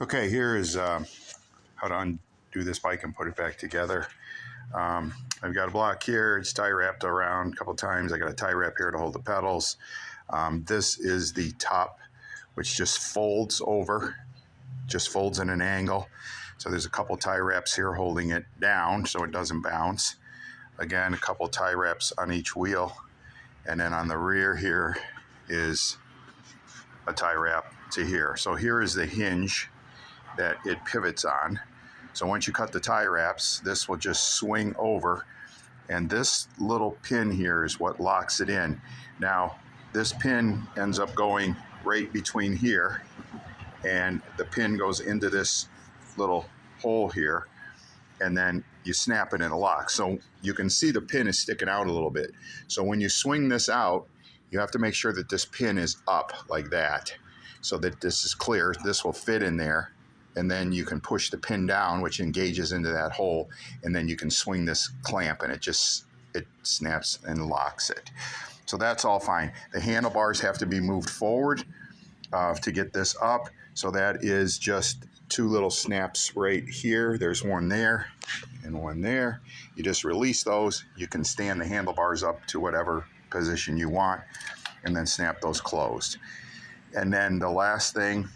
Okay, here is how to undo this bike and put it back together. I've got a block here, it's tie wrapped around a couple times. I got a tie wrap here to hold the pedals. This is the top, which just folds over, just folds in an angle. So there's a couple tie wraps here holding it down so it doesn't bounce. Again, a couple tie wraps on each wheel. And then on the rear here is a tie wrap to here. So here is the hinge that it pivots on. So once you cut the tie wraps, this will just swing over, and this little pin here is what locks it in. Now, this pin ends up going right between here, and the pin goes into this little hole here, and then you snap it in a lock. So you can see the pin is sticking out a little bit. So when you swing this out, you have to make sure that this pin is up like that, so that this is clear. This will fit in there. And then you can push the pin down, which engages into that hole, and then you can swing this clamp and it snaps and locks it. So that's all fine. The handlebars have to be moved forward to get this up. So that is just two little snaps right here. There's one there and one there. You just release those. You can stand the handlebars up to whatever position you want and then snap those closed. And then the last thing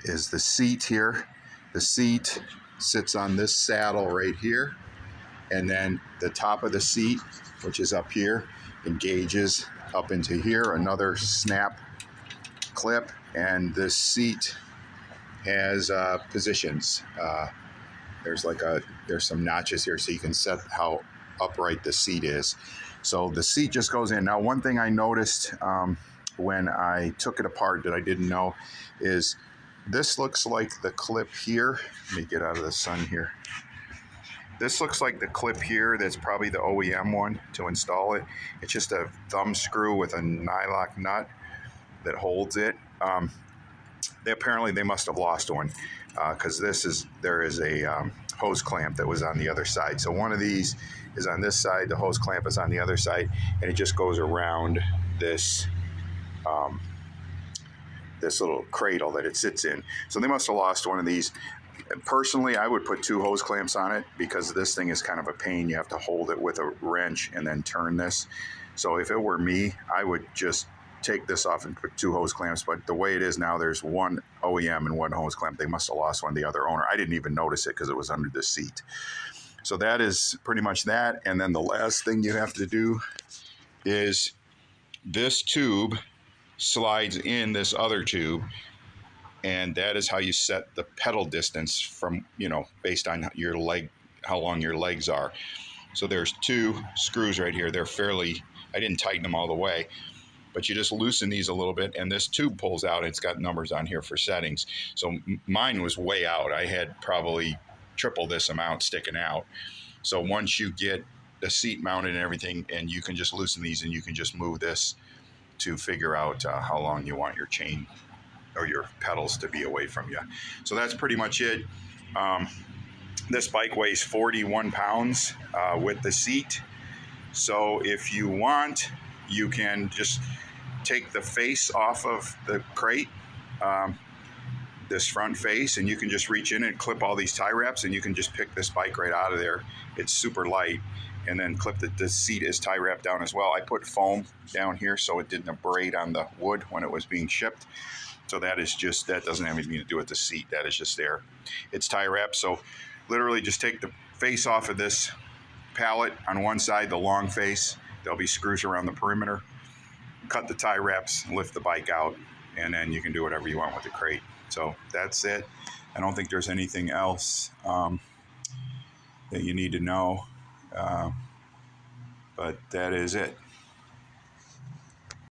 is the seat here. The seat sits on this saddle right here, and then the top of the seat, which is up here, engages up into here, another snap clip, and this seat has positions. There's some notches here so you can set how upright the seat is. So the seat just goes in. Now, one thing I noticed when I took it apart that I didn't know is this looks like the clip here. Let me get out of the sun here. This looks like the clip here that's probably the OEM one to install it. It's just a thumb screw with a nylock nut that holds it. Apparently they must have lost one because there is a hose clamp that was on the other side. So one of these is on this side, the hose clamp is on the other side, and it just goes around this this little cradle that it sits in. So they must have lost one of these. Personally, I would put two hose clamps on it because this thing is kind of a pain. You have to hold it with a wrench and then turn this. So if it were me, I would just take this off and put two hose clamps. But the way it is now, there's one OEM and one hose clamp. They must have lost one, the other owner. I didn't even notice it because it was under the seat. So that is pretty much that. And then the last thing you have to do is this tube slides in this other tube, and that is how you set the pedal distance from, based on your leg, how long your legs are. So there's two screws right here. They're I didn't tighten them all the way, but you just loosen these a little bit, and this tube pulls out, and it's got numbers on here for settings. So mine was way out. I had probably triple this amount sticking out. So once you get the seat mounted and everything, and you can just loosen these, and you can just move this to figure out how long you want your chain or your pedals to be away from you. So that's pretty much it. This bike weighs 41 pounds with the seat. So if you want, you can just take the face off of the crate, this front face, and you can just reach in and clip all these tie wraps, and you can just pick this bike right out of there. It's super light. And then clip the seat is tie wrapped down as well. I put foam down here so it didn't abrade on the wood when it was being shipped. So that doesn't have anything to do with the seat. That is just there. It's tie wrapped. So literally just take the face off of this pallet on one side, the long face. There'll be screws around the perimeter. Cut the tie wraps, lift the bike out, and then you can do whatever you want with the crate. So that's it. I don't think there's anything else that you need to know. But that is it.